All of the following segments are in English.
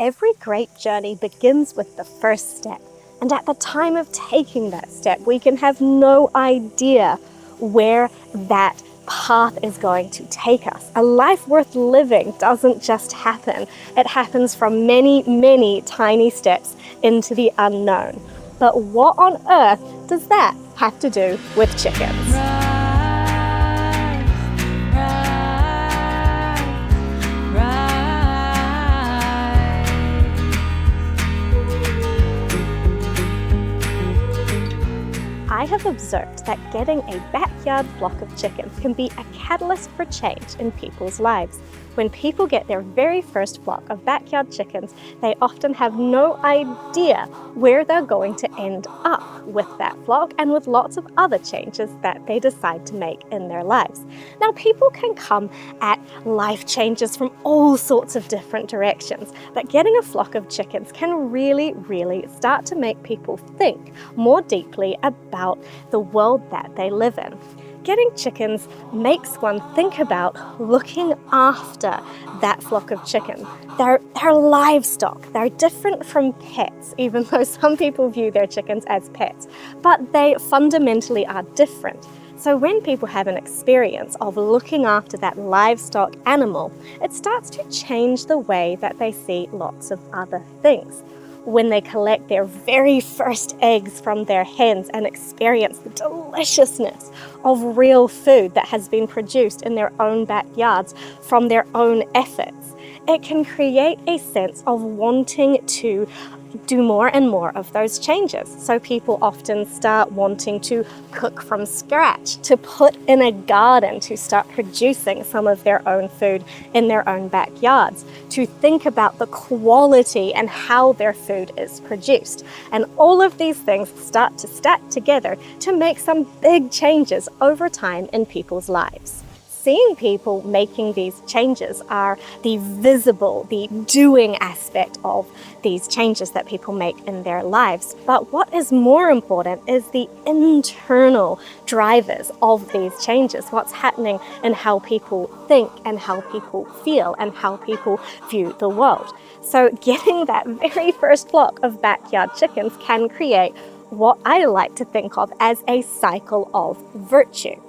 Every great journey begins with the first step. And at the time of taking that step, we can have no idea where that path is going to take us. A life worth living doesn't just happen. It happens from many, many tiny steps into the unknown. But what on earth does that have to do with chickens? I have observed that getting a backyard flock of chickens can be a catalyst for change in people's lives. When people get their very first flock of backyard chickens, they often have no idea where they're going to end up with that flock and with lots of other changes that they decide to make in their lives. Now, people can come at life changes from all sorts of different directions, but getting a flock of chickens can really, really start to make people think more deeply about the world that they live in. Getting chickens makes one think about looking after that flock of chickens. They're livestock. They're different from pets, even though some people view their chickens as pets, but they fundamentally are different. So when people have an experience of looking after that livestock animal, it starts to change the way that they see lots of other things. When they collect their very first eggs from their hens and experience the deliciousness of real food that has been produced in their own backyards from their own efforts, it can create a sense of wanting to do more and more of those changes. So people often start wanting to cook from scratch, to put in a garden, to start producing some of their own food in their own backyards, to think about the quality and how their food is produced. And all of these things start to stack together to make some big changes over time in people's lives. Seeing people making these changes are the visible, the doing aspect of these changes that people make in their lives. But what is more important is the internal drivers of these changes, what's happening in how people think and how people feel and how people view the world. So getting that very first flock of backyard chickens can create what I like to think of as a cycle of virtue.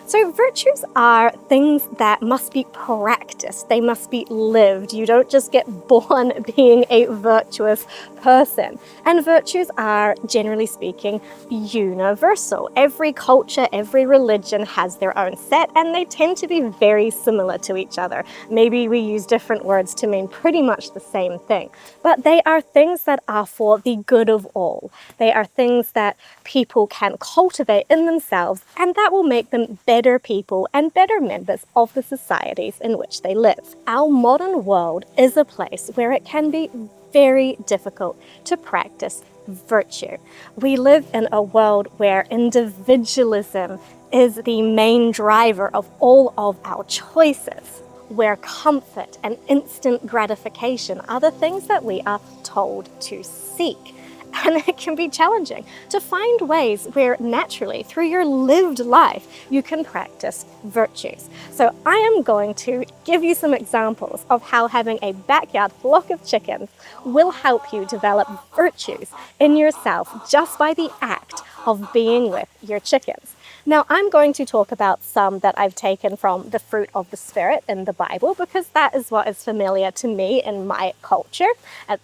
So virtues are things that must be practiced, they must be lived. You don't just get born being a virtuous person. And virtues are, generally speaking, universal. Every culture, every religion has their own set, and they tend to be very similar to each other. Maybe we use different words to mean pretty much the same thing, but they are things that are for the good of all. They are things that people can cultivate in themselves, and that will make them better people and better members of the societies in which they live. Our modern world is a place where it can be very difficult to practice virtue. We live in a world where individualism is the main driver of all of our choices, where comfort and instant gratification are the things that we are told to seek. And it can be challenging to find ways where naturally, through your lived life, you can practice virtues. So I am going to give you some examples of how having a backyard flock of chickens will help you develop virtues in yourself just by the act of being with your chickens. Now, I'm going to talk about some that I've taken from the fruit of the Spirit in the Bible, because that is what is familiar to me in my culture.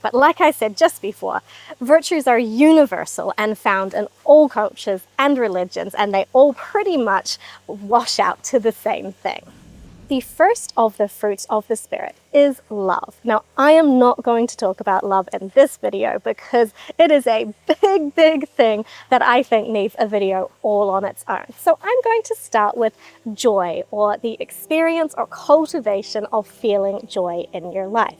But like I said just before, virtues are universal and found in all cultures and religions, and they all pretty much wash out to the same thing. The first of the fruits of the Spirit is love. Now, I am not going to talk about love in this video because it is a big thing that I think needs a video all on its own. So I'm going to start with joy, or the experience or cultivation of feeling joy in your life.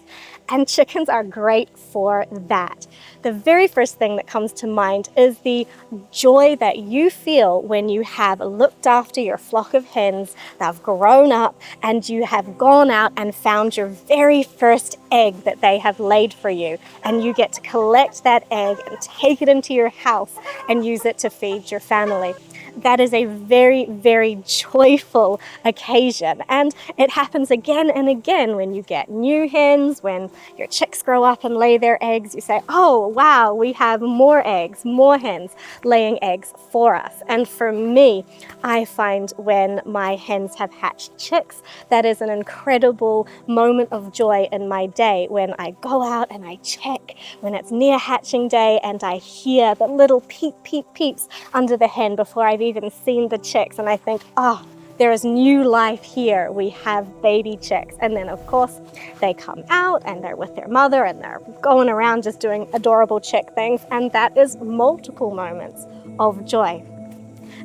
And chickens are great for that. The very first thing that comes to mind is the joy that you feel when you have looked after your flock of hens that have grown up, and you have gone out and found your very first egg that they have laid for you, and you get to collect that egg and take it into your house and use it to feed your family. that is a very, very joyful occasion. And it happens again and again when you get new hens, when your chicks grow up and lay their eggs. You say, oh, wow, we have more eggs, more hens laying eggs for us. And for me, I find when my hens have hatched chicks, that is an incredible moment of joy in my day when I go out and I check when it's near hatching day and I hear the little peep, peep, peeps under the hen before I've even seen the chicks, and I think, oh, there is new life here. We have baby chicks. And then of course they come out and they're with their mother and they're going around just doing adorable chick things, and that is multiple moments of joy.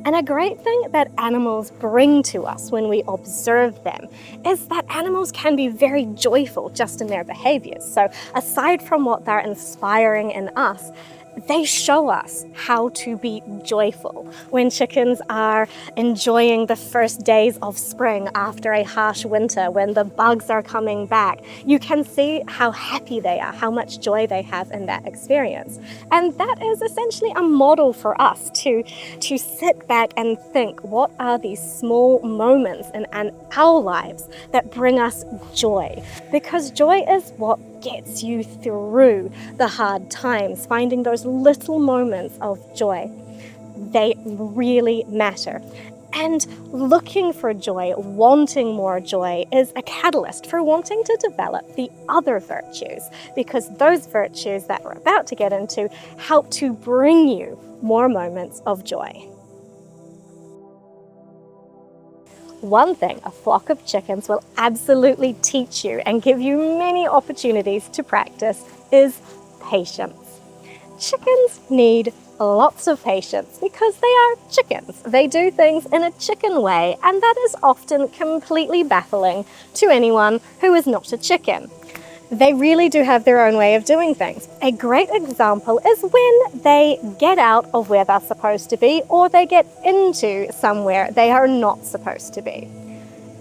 And a great thing that animals bring to us when we observe them is that animals can be very joyful just in their behaviors. So aside from what they're inspiring in us, they show us how to be joyful. When chickens are enjoying the first days of spring after a harsh winter, when the bugs are coming back, you can see how happy they are, how much joy they have in that experience. And that is essentially a model for us to sit back and think, what are these small moments in our lives that bring us joy? Because joy is what gets you through the hard times. Finding those little moments of joy, they really matter. And looking for joy, wanting more joy, is a catalyst for wanting to develop the other virtues, because those virtues that we're about to get into help to bring you more moments of joy. One thing a flock of chickens will absolutely teach you and give you many opportunities to practice is patience. Chickens need lots of patience because they are chickens. They do things in a chicken way, and that is often completely baffling to anyone who is not a chicken. They really do have their own way of doing things. A great example is when they get out of where they're supposed to be, or they get into somewhere they are not supposed to be.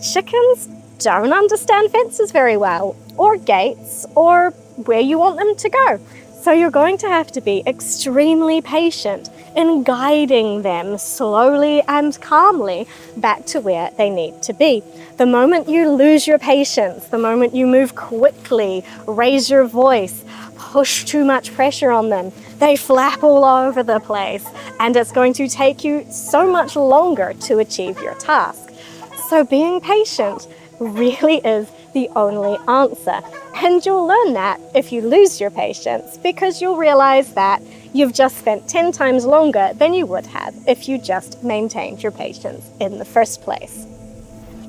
Chickens don't understand fences very well, or gates, or where you want them to go. So you're going to have to be extremely patient in guiding them slowly and calmly back to where they need to be. The moment you lose your patience, the moment you move quickly, raise your voice, push too much pressure on them, they flap all over the place, and it's going to take you so much longer to achieve your task. So being patient really is the only answer. And you'll learn that if you lose your patience, because you'll realize that you've just spent 10 times longer than you would have if you just maintained your patience in the first place.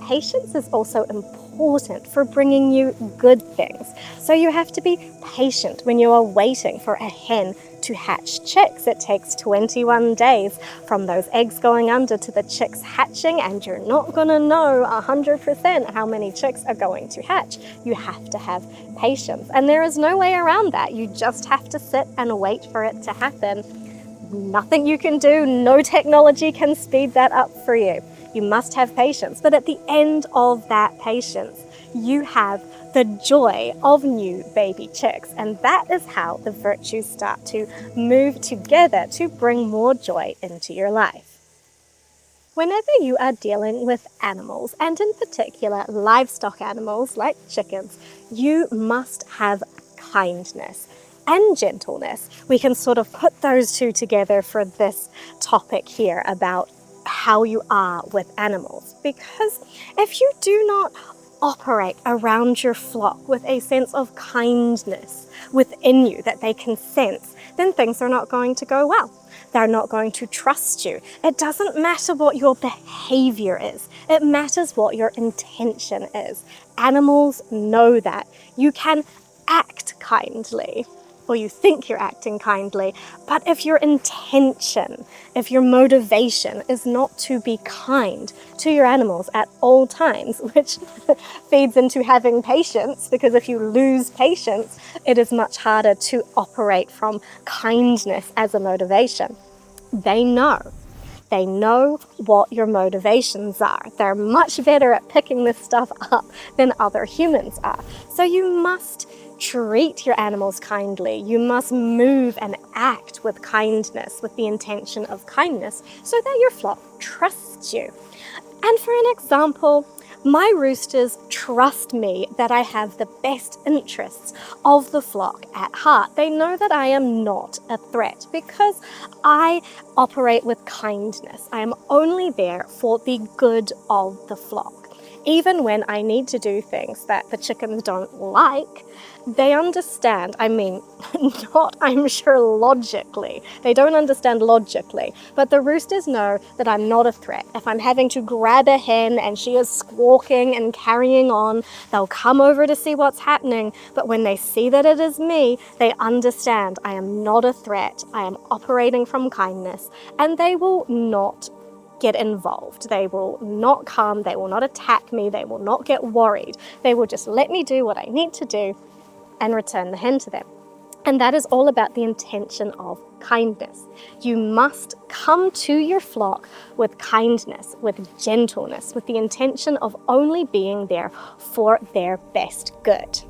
Patience is also important for bringing you good things. So you have to be patient when you are waiting for a hen to hatch chicks. It takes 21 days from those eggs going under to the chicks hatching, and you're not going to know 100% how many chicks are going to hatch. You have to have patience, and there is no way around that. You just have to sit and wait for it to happen. Nothing you can do, no technology can speed that up for you. You must have patience, but at the end of that patience, you have the joy of new baby chicks, and that is how the virtues start to move together to bring more joy into your life. Whenever you are dealing with animals, and in particular livestock animals like chickens, you must have kindness and gentleness. We can sort of put those two together for this topic here about how you are with animals, because if you do not operate around your flock with a sense of kindness within you that they can sense, then things are not going to go well. They're not going to trust you. It doesn't matter what your behavior is. It matters what your intention is. Animals know that. You can act kindly, or you think you're acting kindly, but if your intention, if your motivation is not to be kind to your animals at all times, which feeds into having patience, because if you lose patience, it is much harder to operate from kindness as a motivation. They know what your motivations are. They're much better at picking this stuff up than other humans are. So you must treat your animals kindly. You must move and act with kindness, with the intention of kindness, so that your flock trusts you. And for an example, my roosters trust me that I have the best interests of the flock at heart. They know that I am not a threat because I operate with kindness. I am only there for the good of the flock. Even when I need to do things that the chickens don't like, they understand. I mean, not, I'm sure, logically. They don't understand logically, but the roosters know that I'm not a threat. If I'm having to grab a hen and she is squawking and carrying on, they'll come over to see what's happening. But when they see that it is me, they understand I am not a threat. I am operating from kindness, and they will not get involved. They will not come, they will not attack me, they will not get worried. They will just let me do what I need to do and return the hen to them. And that is all about the intention of kindness. You must come to your flock with kindness, with gentleness, with the intention of only being there for their best good.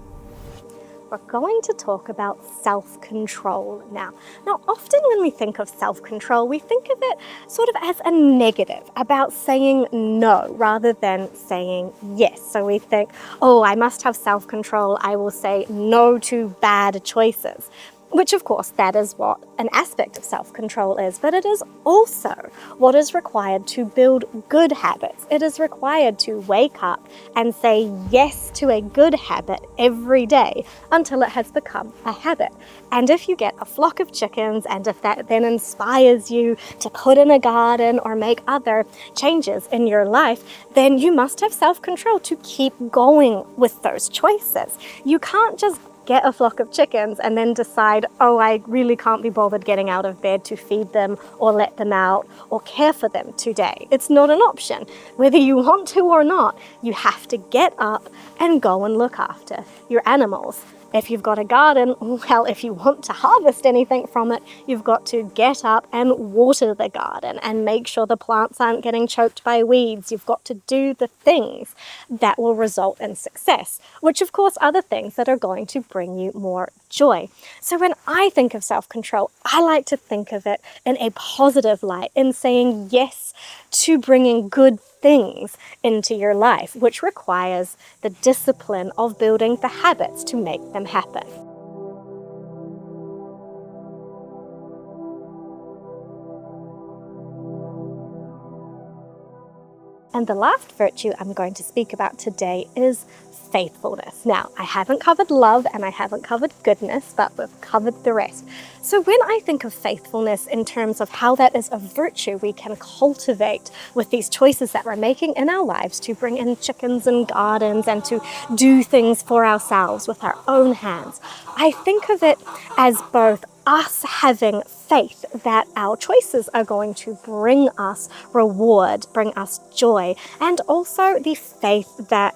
We're going to talk about self-control now. Now, often when we think of self-control, we think of it sort of as a negative, about saying no rather than saying yes. So we think, oh, I must have self-control. I will say no to bad choices. Which, of course, that is what an aspect of self-control is, but it is also what is required to build good habits. It is required to wake up and say yes to a good habit every day until it has become a habit. And if you get a flock of chickens, and if that then inspires you to put in a garden or make other changes in your life, then you must have self-control to keep going with those choices. You can't just get a flock of chickens and then decide, oh, I really can't be bothered getting out of bed to feed them or let them out or care for them today. It's not an option. Whether you want to or not, you have to get up and go and look after your animals. If you've got a garden, well, if you want to harvest anything from it, you've got to get up and water the garden and make sure the plants aren't getting choked by weeds. You've got to do the things that will result in success, which of course are the things that are going to bring you more joy. So when I think of self-control, I like to think of it in a positive light, in saying yes to bringing good things into your life, which requires the discipline of building the habits to make them happen. And the last virtue I'm going to speak about today is faithfulness. Now, I haven't covered love and I haven't covered goodness, but we've covered the rest. So when I think of faithfulness in terms of how that is a virtue we can cultivate with these choices that we're making in our lives to bring in chickens and gardens and to do things for ourselves with our own hands, I think of it as both us having faith that our choices are going to bring us reward, bring us joy, and also the faith that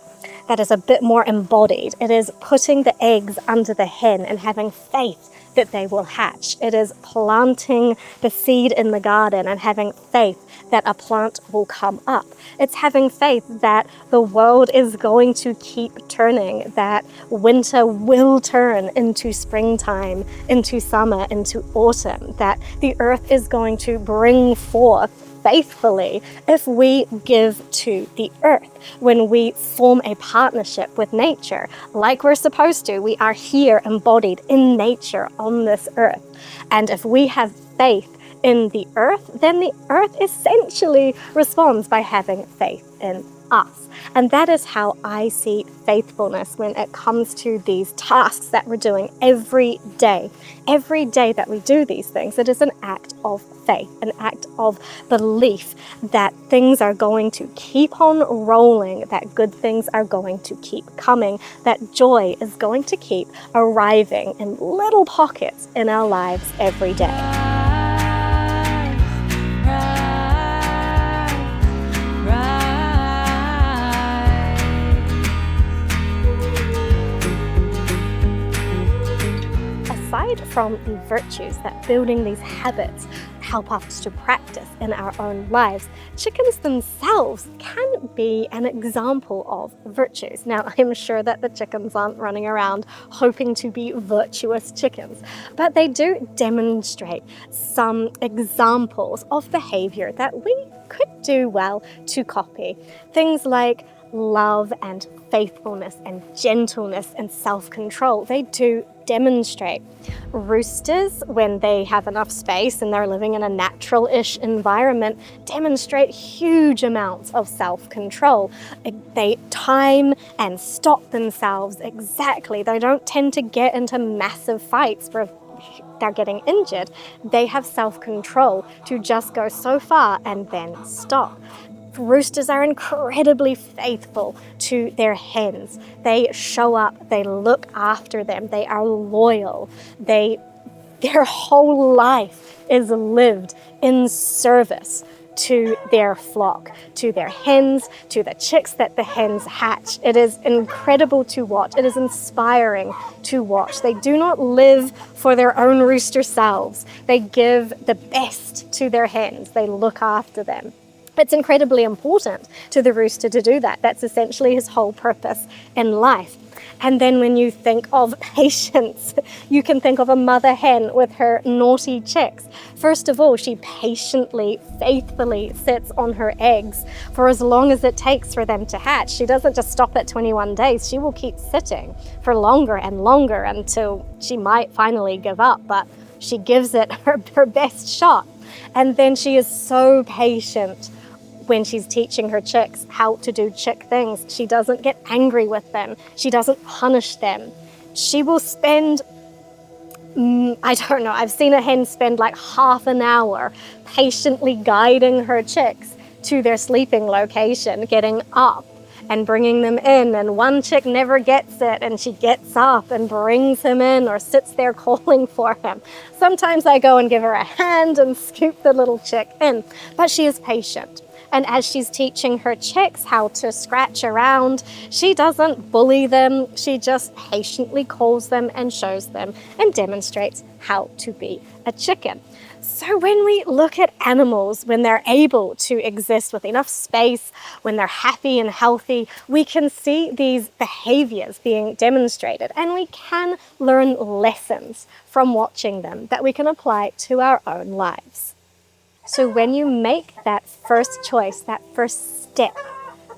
is a bit more embodied. It is putting the eggs under the hen and having faith that they will hatch. It is planting the seed in the garden and having faith that a plant will come up. It's having faith that the world is going to keep turning, that winter will turn into springtime, into summer, into autumn, that the earth is going to bring forth faithfully if we give to the earth, when we form a partnership with nature like we're supposed to. We are here embodied in nature on this earth, and if we have faith in the earth, then the earth essentially responds by having faith in us. And that is how I see faithfulness when it comes to these tasks that we're doing every day. Every day that we do these things, it is an act of faith, an act of belief that things are going to keep on rolling, that good things are going to keep coming, that joy is going to keep arriving in little pockets in our lives every day. aside from the virtues that building these habits help us to practice in our own lives, chickens themselves can be an example of virtues. Now, I'm sure that the chickens aren't running around hoping to be virtuous chickens, but they do demonstrate some examples of behavior that we could do well to copy. Things like love and faithfulness and gentleness and self-control. They do demonstrate. Roosters, when they have enough space and they're living in a natural-ish environment, demonstrate huge amounts of self-control. They time and stop themselves exactly. They don't tend to get into massive fights where they're getting injured. They have self-control to just go so far and then stop. Roosters are incredibly faithful to their hens. They show up, they look after them, they are loyal. Their whole life is lived in service to their flock, to their hens, to the chicks that the hens hatch. It is incredible to watch. It is inspiring to watch. They do not live for their own rooster selves. They give the best to their hens. They look after them. It's incredibly important to the rooster to do that. That's essentially his whole purpose in life. And then when you think of patience, you can think of a mother hen with her naughty chicks. First of all, she patiently, faithfully sits on her eggs for as long as it takes for them to hatch. She doesn't just stop at 21 days. She will keep sitting for longer and longer until she might finally give up, but she gives it her best shot. And then she is so patient when she's teaching her chicks how to do chick things. She doesn't get angry with them. She doesn't punish them. She will spend, I don't know, I've seen a hen spend like half an hour patiently guiding her chicks to their sleeping location, getting up and bringing them in. And one chick never gets it, and she gets up and brings him in or sits there calling for him. Sometimes I go and give her a hand and scoop the little chick in, but she is patient. And as she's teaching her chicks how to scratch around, she doesn't bully them. She just patiently calls them and shows them and demonstrates how to be a chicken. So when we look at animals, when they're able to exist with enough space, when they're happy and healthy, we can see these behaviors being demonstrated, and we can learn lessons from watching them that we can apply to our own lives. So when you make that first choice, that first step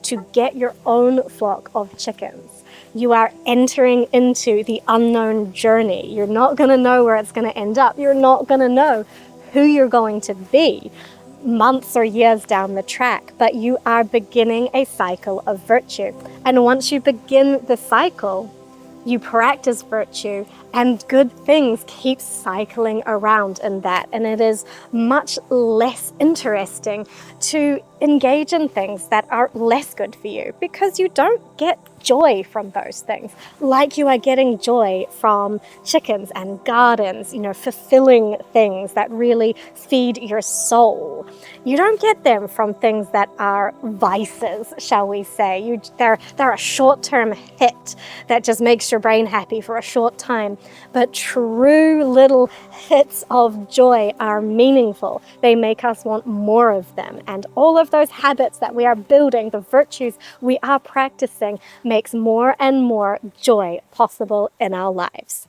to get your own flock of chickens, you are entering into the unknown journey. You're not going to know where it's going to end up. You're not going to know who you're going to be months or years down the track, but you are beginning a cycle of virtue. And once you begin the cycle, you practice virtue, and good things keep cycling around in that. And it is much less interesting to engage in things that are less good for you, because you don't get joy from those things like you are getting joy from chickens and gardens, fulfilling things that really feed your soul. You don't get them from things that are vices, shall we say. They're a short-term hit that just makes your brain happy for a short time. But true little hits of joy are meaningful. They make us want more of them. And all of those habits that we are building, the virtues we are practicing, makes more and more joy possible in our lives.